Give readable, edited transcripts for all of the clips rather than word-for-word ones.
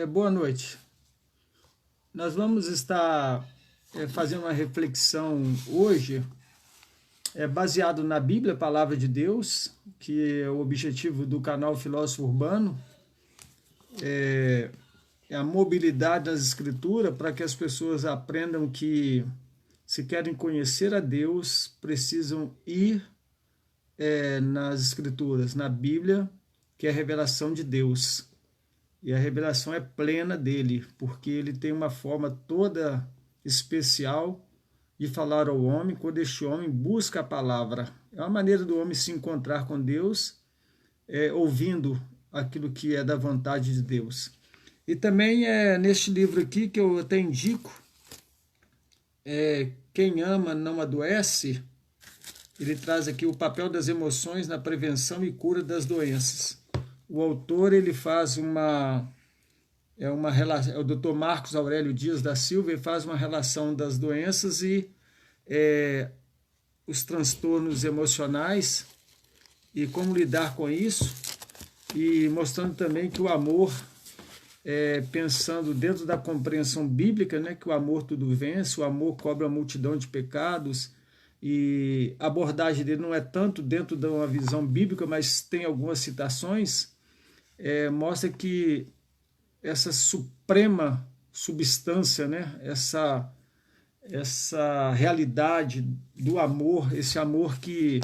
Boa noite. Nós vamos estar fazendo uma reflexão hoje, baseado na Bíblia, a Palavra de Deus, que é o objetivo do canal Filósofo Urbano, é a mobilidade das Escrituras para que as pessoas aprendam que, se querem conhecer a Deus, precisam ir nas Escrituras, na Bíblia, que é a revelação de Deus. E a revelação é plena dele, porque ele tem uma forma toda especial de falar ao homem quando este homem busca a palavra. É uma maneira do homem se encontrar com Deus, ouvindo aquilo que é da vontade de Deus. E também é neste livro aqui que eu até indico, Quem Ama Não Adoece. Ele traz aqui o papel das emoções na prevenção e cura das doenças. O autor ele faz uma relação, o Dr. Marcos Aurélio Dias da Silva, ele faz uma relação das doenças e os transtornos emocionais e como lidar com isso, e mostrando também que o amor, pensando dentro da compreensão bíblica, né, que o amor tudo vence, o amor cobre a multidão de pecados. E a abordagem dele não é tanto dentro de uma visão bíblica, mas tem algumas citações, mostra que essa suprema substância, né, essa realidade do amor, esse amor que,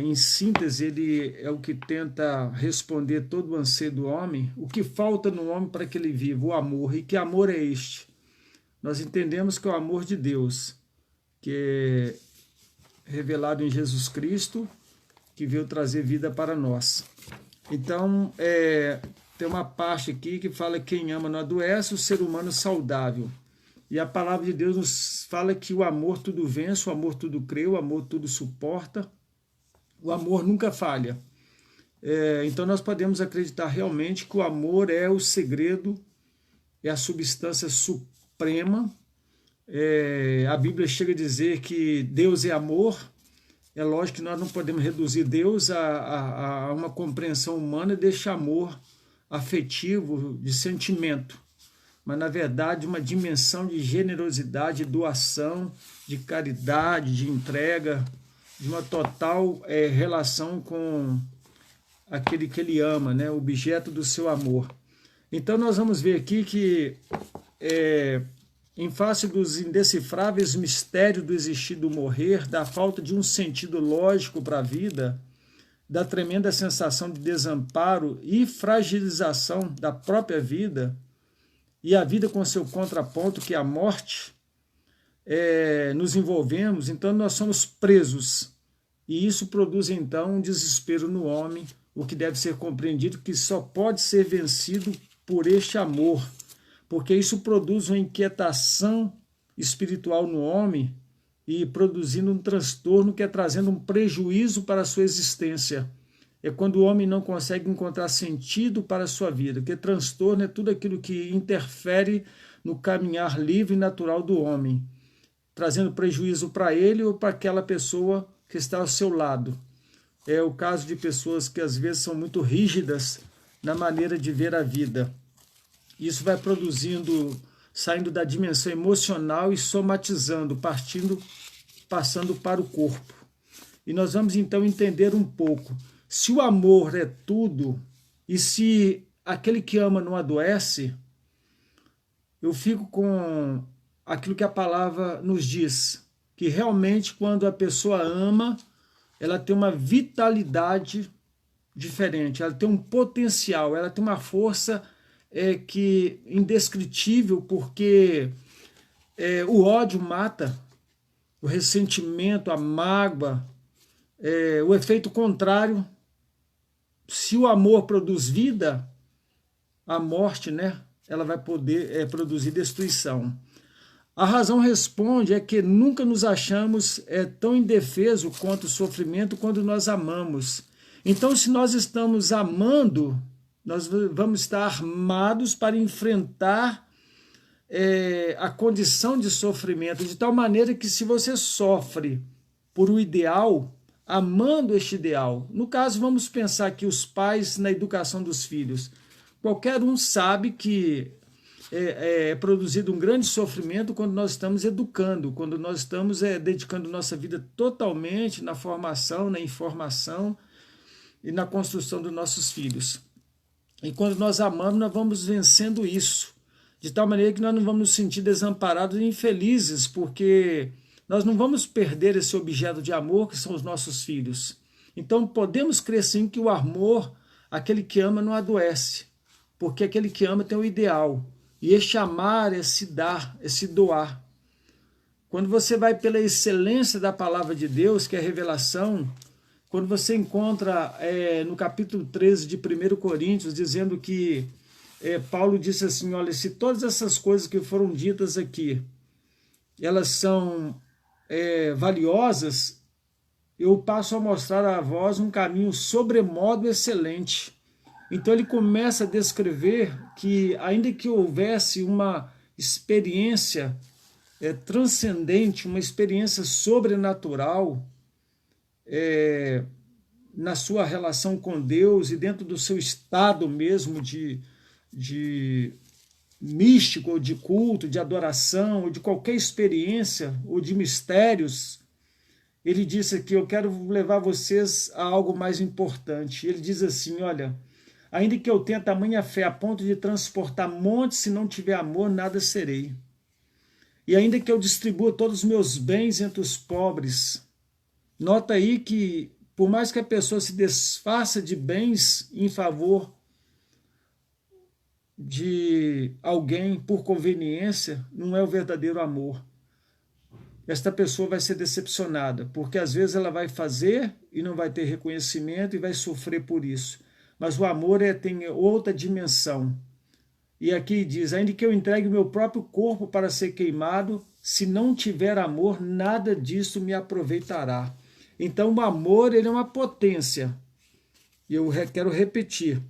em síntese, ele é o que tenta responder todo o anseio do homem, o que falta no homem para que ele viva, o amor. E que amor é este? Nós entendemos que é o amor de Deus, que é revelado em Jesus Cristo, que veio trazer vida para nós. Então, tem uma parte aqui que fala que quem ama não adoece, o ser humano saudável. E a palavra de Deus nos fala que o amor tudo vence, o amor tudo crê, o amor tudo suporta, o amor nunca falha. Então nós podemos acreditar realmente que o amor é o segredo, é a substância suprema. A Bíblia chega a dizer que Deus é amor. É lógico que nós não podemos reduzir Deus a uma compreensão humana deste amor afetivo, de sentimento, mas na verdade uma dimensão de generosidade, de doação, de caridade, de entrega, de uma total relação com aquele que ele ama, né, o objeto do seu amor. Então nós vamos ver aqui que em face dos indecifráveis mistérios do existir e do morrer, da falta de um sentido lógico para a vida, da tremenda sensação de desamparo e fragilização da própria vida, e a vida com seu contraponto, que é a morte, nos envolvemos, então nós somos presos. E isso produz então um desespero no homem, o que deve ser compreendido que só pode ser vencido por este amor, porque isso produz uma inquietação espiritual no homem e produzindo um transtorno que é trazendo um prejuízo para a sua existência. É quando o homem não consegue encontrar sentido para a sua vida, porque transtorno é tudo aquilo que interfere no caminhar livre e natural do homem, trazendo prejuízo para ele ou para aquela pessoa que está ao seu lado. É o caso de pessoas que às vezes são muito rígidas na maneira de ver a vida. Isso vai produzindo, saindo da dimensão emocional e somatizando, passando para o corpo. E nós vamos então entender um pouco. Se o amor é tudo, e se aquele que ama não adoece, eu fico com aquilo que a palavra nos diz, que realmente quando a pessoa ama, ela tem uma vitalidade diferente, ela tem um potencial, ela tem uma força que indescritível, porque o ódio mata, o ressentimento, a mágoa, o efeito contrário. Se o amor produz vida, a morte, né, ela vai poder produzir destruição. A razão responde que nunca nos achamos tão indefesos quanto o sofrimento quando nós amamos. Então, se nós estamos amando, nós vamos estar armados para enfrentar a condição de sofrimento, de tal maneira que se você sofre por um ideal, amando este ideal, no caso vamos pensar aqui os pais na educação dos filhos, qualquer um sabe que é produzido um grande sofrimento quando nós estamos educando, quando nós estamos dedicando nossa vida totalmente na formação, na informação e na construção dos nossos filhos. E quando nós amamos, nós vamos vencendo isso, de tal maneira que nós não vamos nos sentir desamparados e infelizes, porque nós não vamos perder esse objeto de amor que são os nossos filhos. Então podemos crer sim que o amor, aquele que ama não adoece, porque aquele que ama tem o ideal. E este amar é se dar, é se doar. Quando você vai pela excelência da palavra de Deus, que é a revelação, quando você encontra no capítulo 13 de 1 Coríntios, dizendo que Paulo disse assim, olha, se todas essas coisas que foram ditas aqui, elas são valiosas, eu passo a mostrar a vós um caminho sobremodo excelente. Então ele começa a descrever que, ainda que houvesse uma experiência transcendente, uma experiência sobrenatural na sua relação com Deus e dentro do seu estado mesmo de místico, ou de culto, de adoração, ou de qualquer experiência, ou de mistérios, ele disse aqui, eu quero levar vocês a algo mais importante. Ele diz assim, olha, ainda que eu tenha tamanha fé a ponto de transportar montes, se não tiver amor, nada serei. E ainda que eu distribua todos os meus bens entre os pobres, nota aí que, por mais que a pessoa se desfaça de bens em favor de alguém por conveniência, não é o verdadeiro amor. Esta pessoa vai ser decepcionada, porque às vezes ela vai fazer e não vai ter reconhecimento e vai sofrer por isso. Mas o amor tem outra dimensão. E aqui diz, ainda que eu entregue o meu próprio corpo para ser queimado, se não tiver amor, nada disso me aproveitará. Então o amor ele é uma potência. E eu quero repetir.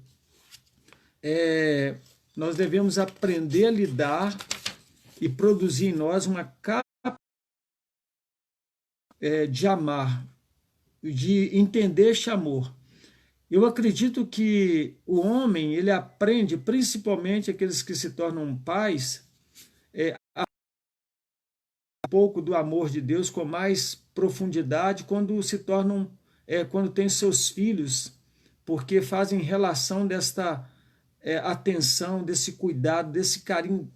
Nós devemos aprender a lidar e produzir em nós uma capacidade de amar, de entender este amor. Eu acredito que o homem, ele aprende, principalmente aqueles que se tornam pais, um pouco do amor de Deus com mais profundidade quando se tornam, quando têm seus filhos, porque fazem relação desta atenção, desse cuidado, desse carinho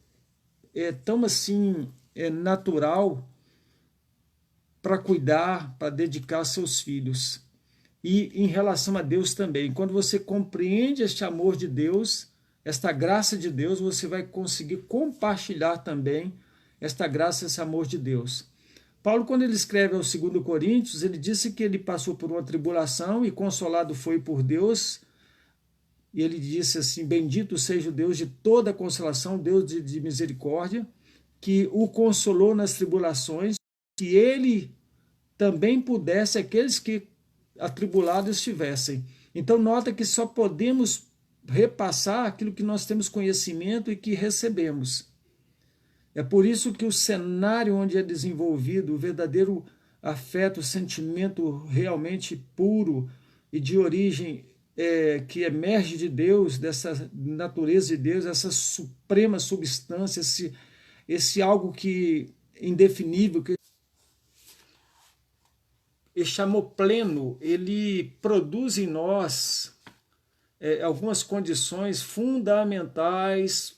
tão assim natural para cuidar, para dedicar seus filhos. E em relação a Deus também, quando você compreende este amor de Deus, esta graça de Deus, você vai conseguir compartilhar também esta graça, esse amor de Deus. Paulo, quando ele escreve ao 2 Coríntios, ele disse que ele passou por uma tribulação e consolado foi por Deus. E ele disse assim, bendito seja o Deus de toda consolação, Deus de misericórdia, que o consolou nas tribulações, que ele também pudesse aqueles que atribulados estivessem. Então nota que só podemos repassar aquilo que nós temos conhecimento e que recebemos. É por isso que o cenário onde é desenvolvido o verdadeiro afeto, o sentimento realmente puro e de origem que emerge de Deus, dessa natureza de Deus, essa suprema substância, esse algo que indefinível, que este amor pleno, ele produz em nós algumas condições fundamentais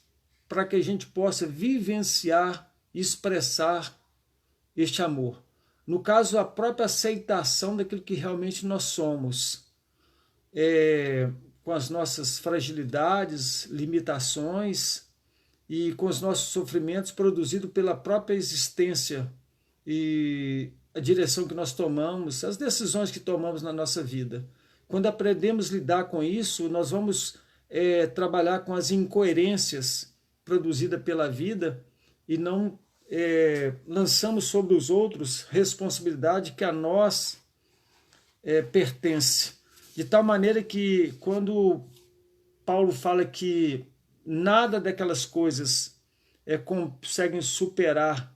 para que a gente possa vivenciar e expressar este amor. No caso, a própria aceitação daquilo que realmente nós somos, com as nossas fragilidades, limitações e com os nossos sofrimentos produzidos pela própria existência e a direção que nós tomamos, as decisões que tomamos na nossa vida. Quando aprendemos a lidar com isso, nós vamos trabalhar com as incoerências produzidas pela vida e não lançamos sobre os outros responsabilidade que a nós pertence. De tal maneira que quando Paulo fala que nada daquelas coisas conseguem superar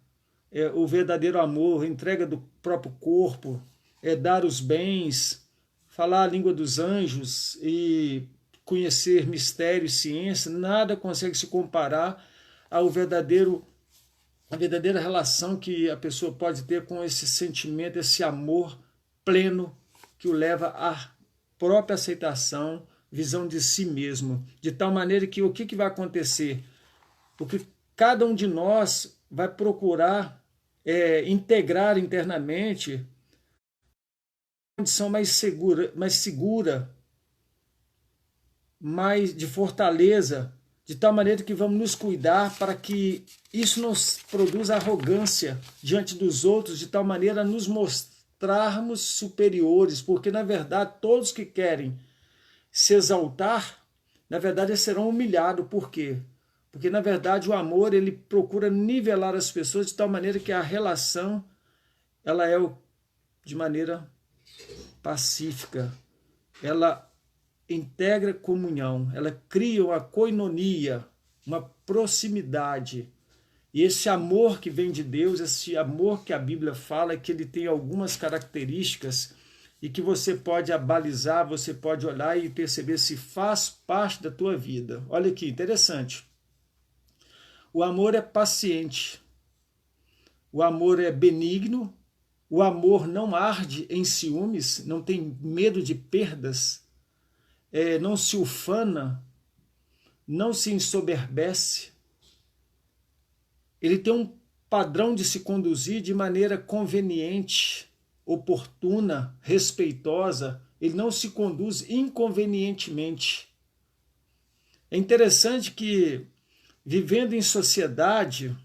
o verdadeiro amor, a entrega do próprio corpo, dar os bens, falar a língua dos anjos e conhecer mistério e ciência, nada consegue se comparar a verdadeira relação que a pessoa pode ter com esse sentimento, esse amor pleno que o leva à própria aceitação, visão de si mesmo, de tal maneira que o que vai acontecer? Porque cada um de nós vai procurar integrar internamente uma condição mais segura, mais de fortaleza, de tal maneira que vamos nos cuidar para que isso não produza arrogância diante dos outros, de tal maneira a nos mostrarmos superiores, porque na verdade todos que querem se exaltar, na verdade serão humilhados. Por quê? Porque na verdade o amor ele procura nivelar as pessoas de tal maneira que a relação ela é de maneira pacífica, ela integra comunhão, ela cria uma koinonia, uma proximidade. E esse amor que vem de Deus, esse amor que a Bíblia fala, é que ele tem algumas características e que você pode abalizar, você pode olhar e perceber se faz parte da tua vida. Olha que interessante. O amor é paciente, o amor é benigno, o amor não arde em ciúmes, não tem medo de perdas, não se ufana, não se ensoberbece. Ele tem um padrão de se conduzir de maneira conveniente, oportuna, respeitosa. Ele não se conduz inconvenientemente. É interessante que, vivendo em sociedade,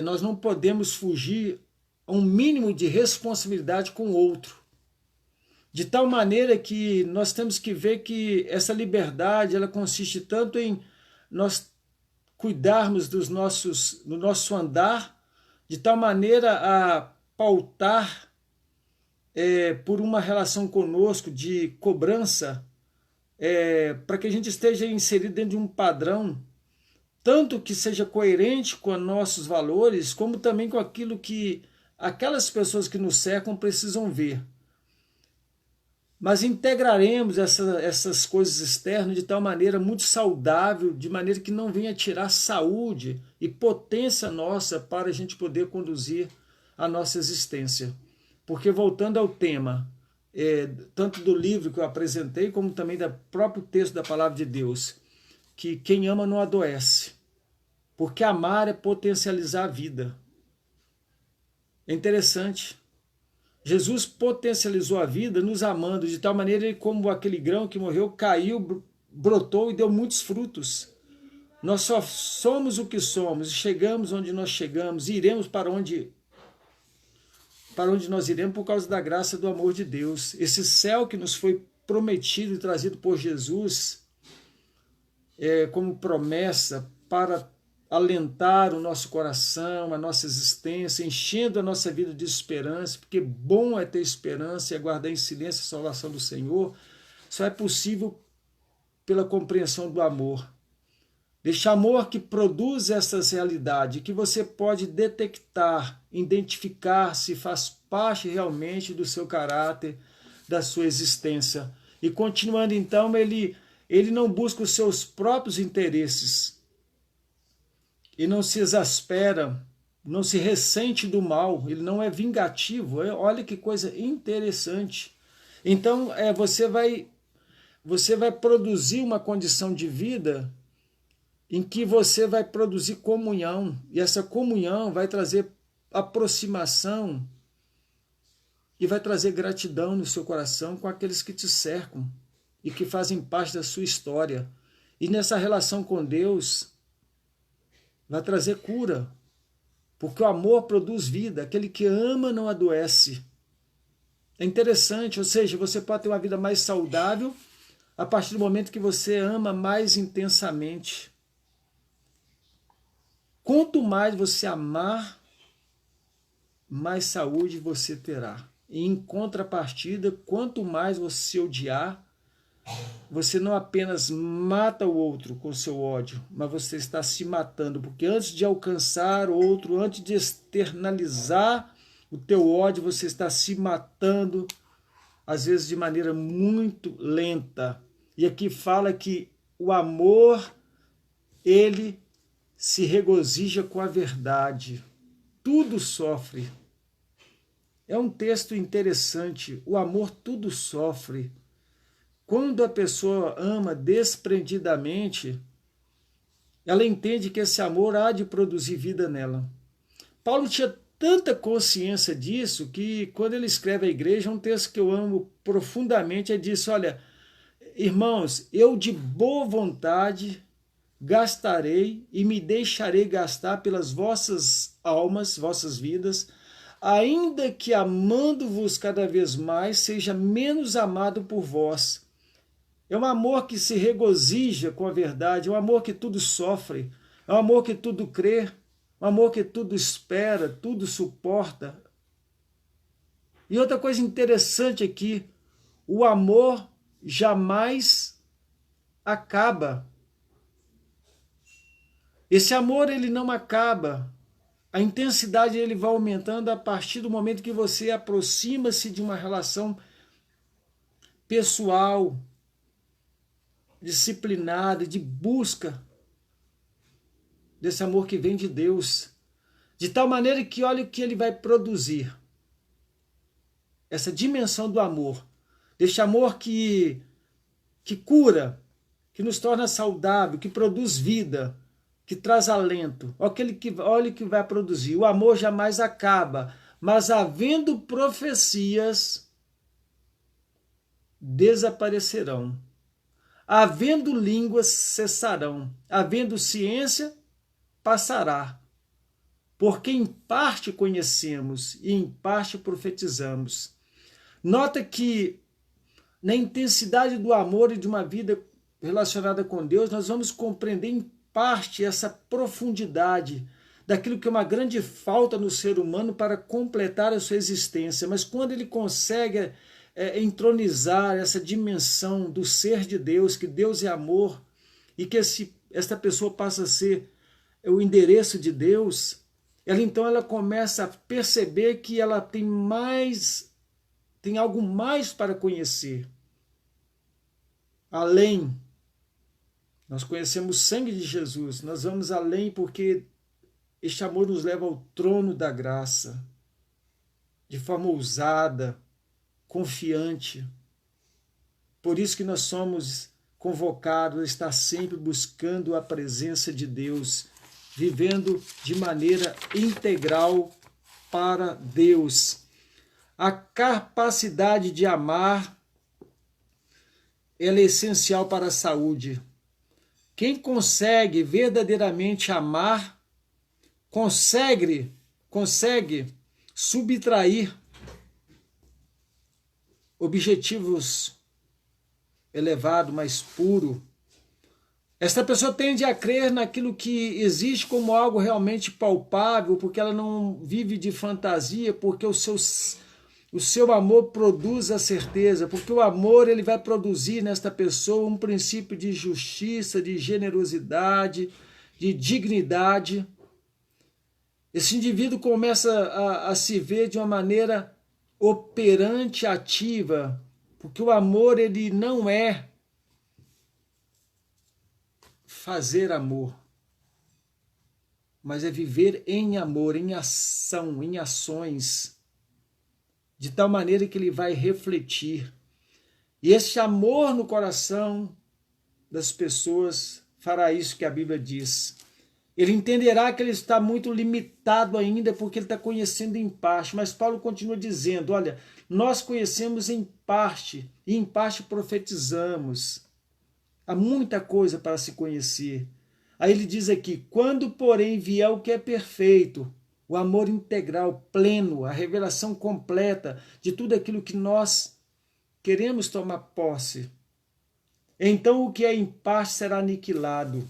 nós não podemos fugir a um mínimo de responsabilidade com o outro. De tal maneira que nós temos que ver que essa liberdade ela consiste tanto em nós cuidarmos do nosso andar, de tal maneira a pautar por uma relação conosco de cobrança, para que a gente esteja inserido dentro de um padrão, tanto que seja coerente com os nossos valores, como também com aquilo que aquelas pessoas que nos cercam precisam ver. Mas integraremos essas coisas externas de tal maneira muito saudável, de maneira que não venha tirar saúde e potência nossa para a gente poder conduzir a nossa existência. Porque voltando ao tema, tanto do livro que eu apresentei, como também do próprio texto da Palavra de Deus, que quem ama não adoece, porque amar é potencializar a vida. É interessante. Jesus potencializou a vida nos amando, de tal maneira que, como aquele grão que morreu, caiu, brotou e deu muitos frutos. Nós só somos o que somos, chegamos onde nós chegamos, e iremos para onde nós iremos por causa da graça do amor de Deus. Esse céu que nos foi prometido e trazido por Jesus como promessa para alentar o nosso coração, a nossa existência, enchendo a nossa vida de esperança, porque bom é ter esperança e aguardar em silêncio a salvação do Senhor, só é possível pela compreensão do amor. Deste amor que produz essas realidades, que você pode detectar, identificar se faz parte realmente do seu caráter, da sua existência. E continuando então, ele não busca os seus próprios interesses, e não se exaspera, não se ressente do mal, ele não é vingativo. Olha que coisa interessante. Então você vai produzir uma condição de vida em que você vai produzir comunhão, e essa comunhão vai trazer aproximação e vai trazer gratidão no seu coração com aqueles que te cercam e que fazem parte da sua história. E nessa relação com Deus vai trazer cura, porque o amor produz vida, aquele que ama não adoece. É interessante, ou seja, você pode ter uma vida mais saudável a partir do momento que você ama mais intensamente. Quanto mais você amar, mais saúde você terá. E em contrapartida, quanto mais você odiar, você não apenas mata o outro com seu ódio, mas você está se matando, porque antes de alcançar o outro, antes de externalizar o teu ódio, você está se matando, às vezes de maneira muito lenta. E aqui fala que o amor, ele se regozija com a verdade. Tudo sofre. É um texto interessante. O amor tudo sofre. Quando a pessoa ama desprendidamente, ela entende que esse amor há de produzir vida nela. Paulo tinha tanta consciência disso que quando ele escreve à igreja, um texto que eu amo profundamente, ele diz, olha, irmãos, eu de boa vontade gastarei e me deixarei gastar pelas vossas almas, vossas vidas, ainda que amando-vos cada vez mais, seja menos amado por vós. É um amor que se regozija com a verdade, é um amor que tudo sofre, é um amor que tudo crê, um amor que tudo espera, tudo suporta. E outra coisa interessante aqui, o amor jamais acaba. Esse amor, ele não acaba. A intensidade ele vai aumentando a partir do momento que você aproxima-se de uma relação pessoal, disciplinada, de busca desse amor que vem de Deus. De tal maneira que olha o que ele vai produzir. Essa dimensão do amor. Deste amor que cura, que nos torna saudável, que produz vida, que traz alento. Olha o que vai produzir. O amor jamais acaba, mas havendo profecias, desaparecerão. Havendo línguas, cessarão. Havendo ciência, passará. Porque em parte conhecemos e em parte profetizamos. Nota que na intensidade do amor e de uma vida relacionada com Deus, nós vamos compreender em parte essa profundidade daquilo que é uma grande falta no ser humano para completar a sua existência. Mas quando ele consegue entronizar essa dimensão do ser de Deus, que Deus é amor, e que esta pessoa passa a ser o endereço de Deus, ela começa a perceber que ela tem algo mais para conhecer. Além, nós conhecemos o sangue de Jesus, nós vamos além porque este amor nos leva ao trono da graça, de forma ousada, confiante. Por isso que nós somos convocados a estar sempre buscando a presença de Deus, vivendo de maneira integral para Deus. A capacidade de amar, ela é essencial para a saúde. Quem consegue verdadeiramente amar, consegue subtrair objetivos elevados, mais puros. Esta pessoa tende a crer naquilo que existe como algo realmente palpável, porque ela não vive de fantasia, porque o seu amor produz a certeza, porque o amor ele vai produzir nesta pessoa um princípio de justiça, de generosidade, de dignidade. Esse indivíduo começa a se ver de uma maneira operante, ativa, porque o amor ele não é fazer amor, mas é viver em amor, em ação, em ações, de tal maneira que ele vai refletir. E esse amor no coração das pessoas fará isso que a Bíblia diz. Ele entenderá que ele está muito limitado ainda porque ele está conhecendo em parte. Mas Paulo continua dizendo, olha, nós conhecemos em parte e em parte profetizamos. Há muita coisa para se conhecer. Aí ele diz aqui, quando porém vier o que é perfeito, o amor integral, pleno, a revelação completa de tudo aquilo que nós queremos tomar posse, então o que é em parte será aniquilado.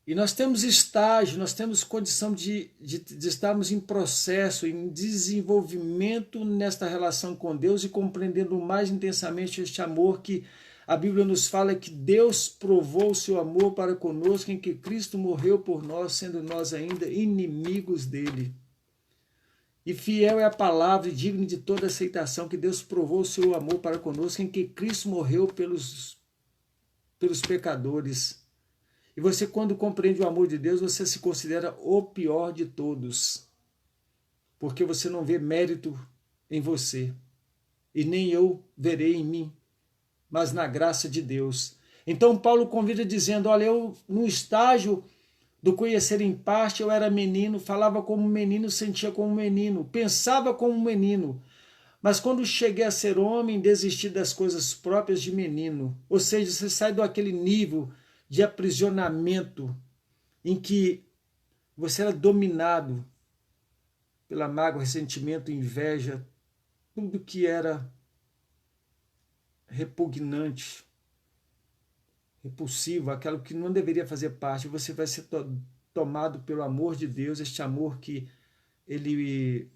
E nós temos estágio, nós temos condição de estarmos em processo, em desenvolvimento nesta relação com Deus e compreendendo mais intensamente este amor que a Bíblia nos fala que Deus provou o seu amor para conosco em que Cristo morreu por nós, sendo nós ainda inimigos dele. E fiel é a palavra e digno de toda aceitação que Deus provou o seu amor para conosco em que Cristo morreu pelos pecadores. E você, quando compreende o amor de Deus, você se considera o pior de todos. Porque você não vê mérito em você. E nem eu verei em mim, mas na graça de Deus. Então Paulo convida dizendo, olha, eu no estágio do conhecer em parte, eu era menino, falava como menino, sentia como menino, pensava como menino. Mas quando cheguei a ser homem, desisti das coisas próprias de menino. Ou seja, você sai daquele nível de aprisionamento em que você era dominado pela mágoa, ressentimento, inveja, tudo que era repugnante, repulsivo, aquilo que não deveria fazer parte. Você vai ser tomado pelo amor de Deus, este amor que ele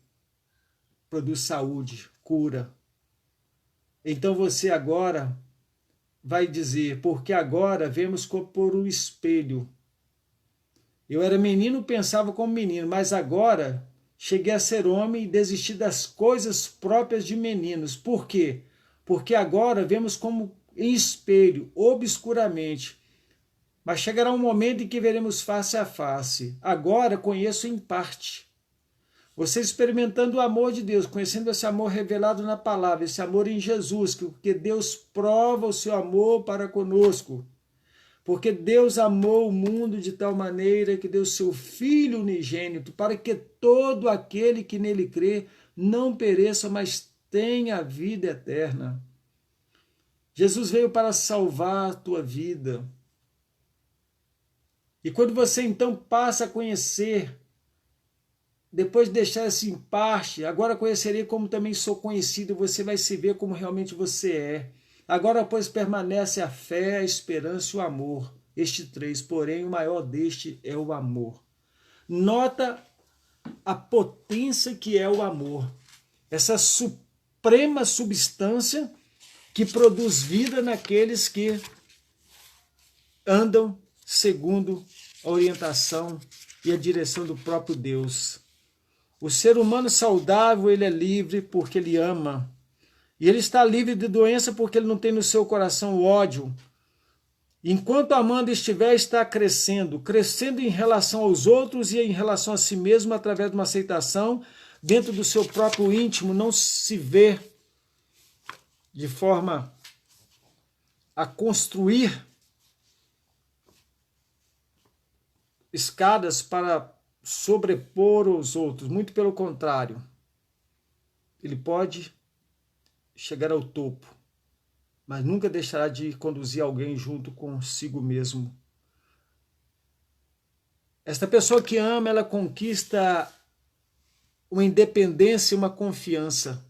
produz saúde, cura. Então você agora vai dizer, porque agora vemos por um espelho. Eu era menino, pensava como menino, mas agora cheguei a ser homem e desisti das coisas próprias de meninos. Por quê? Porque agora vemos como em espelho, obscuramente. Mas chegará um momento em que veremos face a face. Agora conheço em parte. Você experimentando o amor de Deus, conhecendo esse amor revelado na palavra, esse amor em Jesus, que Deus prova o seu amor para conosco. Porque Deus amou o mundo de tal maneira que deu seu Filho unigênito, para que todo aquele que nele crê não pereça, mas tenha a vida eterna. Jesus veio para salvar a tua vida. E quando você então passa a conhecer, depois de deixar isso em parte, agora conhecerei como também sou conhecido, você vai se ver como realmente você é. Agora, pois, permanece a fé, a esperança e o amor. Estes três, porém, o maior deste é o amor. Nota a potência que é o amor. Essa suprema substância que produz vida naqueles que andam segundo a orientação e a direção do próprio Deus. O ser humano saudável, ele é livre porque ele ama. E ele está livre de doença porque ele não tem no seu coração o ódio. Enquanto amando estiver, está crescendo. Crescendo em relação aos outros e em relação a si mesmo através de uma aceitação dentro do seu próprio íntimo. Não se vê de forma a construir escadas para sobrepor os outros. Muito pelo contrário. Ele pode chegar ao topo, mas nunca deixará de conduzir alguém junto consigo mesmo. Esta pessoa que ama, ela conquista uma independência e uma confiança,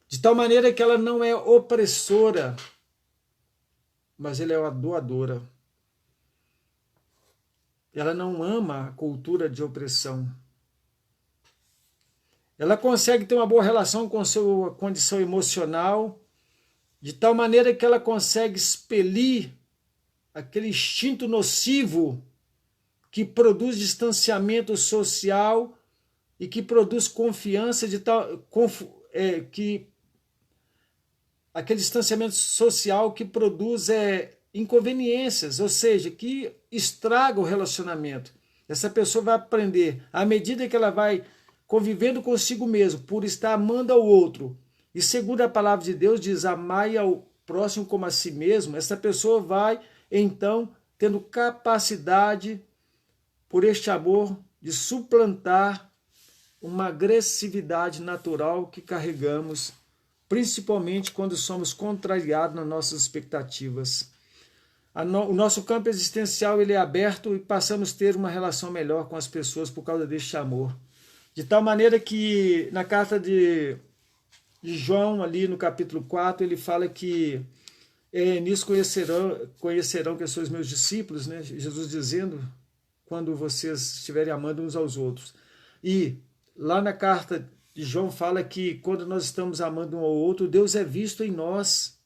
de tal maneira que ela não é opressora, mas ela é uma doadora. Ela não ama a cultura de opressão. Ela consegue ter uma boa relação com sua condição emocional, de tal maneira que ela consegue expelir aquele instinto nocivo que produz distanciamento social e que produz confiança, aquele distanciamento social que produz inconveniências, ou seja, que estraga o relacionamento. Essa pessoa vai aprender, à medida que ela vai convivendo consigo mesmo, por estar amando ao outro, e segundo a palavra de Deus diz, amai ao próximo como a si mesmo, essa pessoa vai, então, tendo capacidade, por este amor, de suplantar uma agressividade natural que carregamos, principalmente quando somos contrariados nas nossas expectativas. O nosso campo existencial ele é aberto e passamos a ter uma relação melhor com as pessoas por causa deste amor. De tal maneira que na carta de João, ali no capítulo 4, ele fala que nisso conhecerão que sois meus discípulos, né? Jesus dizendo, quando vocês estiverem amando uns aos outros. E lá na carta de João fala que quando nós estamos amando um ao outro, Deus é visto em nós.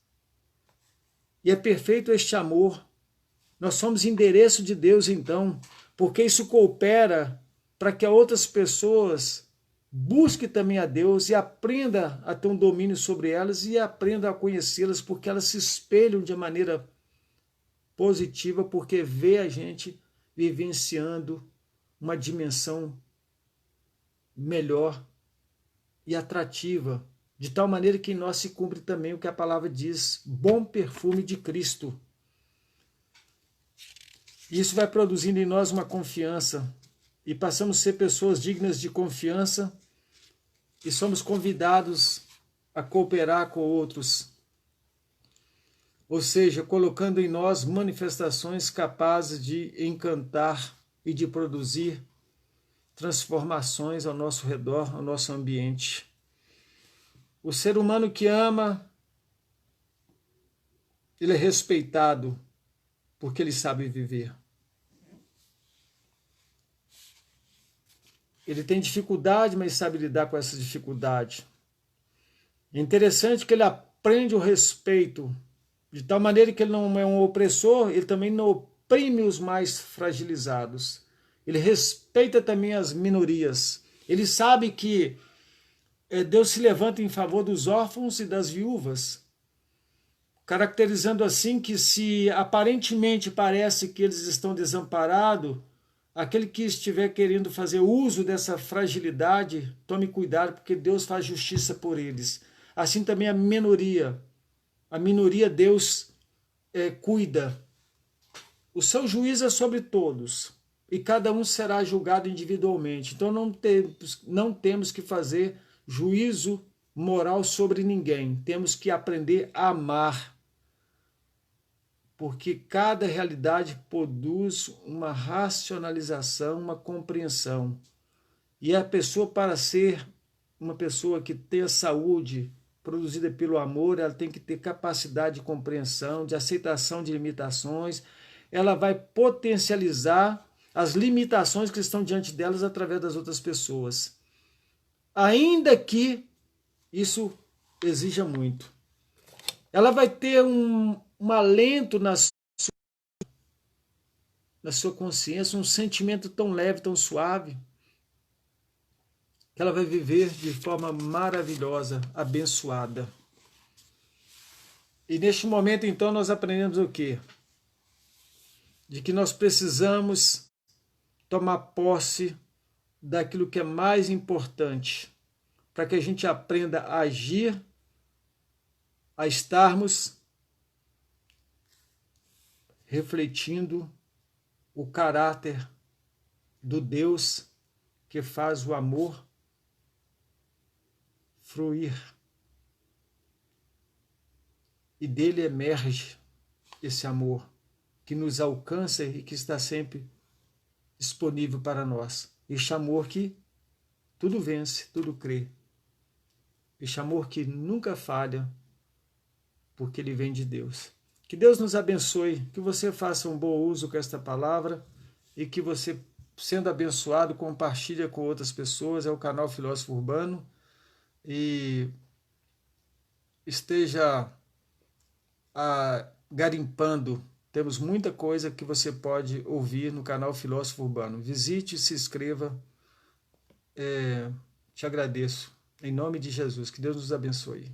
E é perfeito este amor. Nós somos endereço de Deus, então, porque isso coopera para que outras pessoas busquem também a Deus e aprenda a ter um domínio sobre elas e aprenda a conhecê-las, porque elas se espelham de maneira positiva, porque vê a gente vivenciando uma dimensão melhor e atrativa, de tal maneira que em nós se cumpre também o que a palavra diz, bom perfume de Cristo. Isso vai produzindo em nós uma confiança e passamos a ser pessoas dignas de confiança e somos convidados a cooperar com outros, ou seja, colocando em nós manifestações capazes de encantar e de produzir transformações ao nosso redor, ao nosso ambiente. O ser humano que ama, ele é respeitado porque ele sabe viver. Ele tem dificuldade, mas sabe lidar com essa dificuldade. É interessante que ele aprende o respeito, de tal maneira que ele não é um opressor, ele também não oprime os mais fragilizados. Ele respeita também as minorias. Ele sabe que Deus se levanta em favor dos órfãos e das viúvas, caracterizando assim que se aparentemente parece que eles estão desamparados, aquele que estiver querendo fazer uso dessa fragilidade, tome cuidado, porque Deus faz justiça por eles. Assim também a minoria Deus cuida. O seu juízo é sobre todos, e cada um será julgado individualmente. Então não temos que fazer juízo moral sobre ninguém. Temos que aprender a amar, porque cada realidade produz uma racionalização, uma compreensão. E a pessoa, para ser uma pessoa que tenha saúde produzida pelo amor, ela tem que ter capacidade de compreensão, de aceitação de limitações. Ela vai potencializar as limitações que estão diante delas através das outras pessoas. Ainda que isso exija muito. Ela vai ter um alento na sua consciência, um sentimento tão leve, tão suave, que ela vai viver de forma maravilhosa, abençoada. E neste momento, então, nós aprendemos o quê? De que nós precisamos tomar posse daquilo que é mais importante, para que a gente aprenda a agir, a estarmos refletindo o caráter do Deus que faz o amor fluir. E dele emerge esse amor que nos alcança e que está sempre disponível para nós. Este amor que tudo vence, tudo crê. Este amor que nunca falha, porque ele vem de Deus. Que Deus nos abençoe, que você faça um bom uso com esta palavra e que você, sendo abençoado, compartilhe com outras pessoas. É o canal Filósofo Urbano e esteja garimpando. Temos muita coisa que você pode ouvir no canal Filósofo Urbano. Visite, se inscreva. Te agradeço. Em nome de Jesus. Que Deus nos abençoe.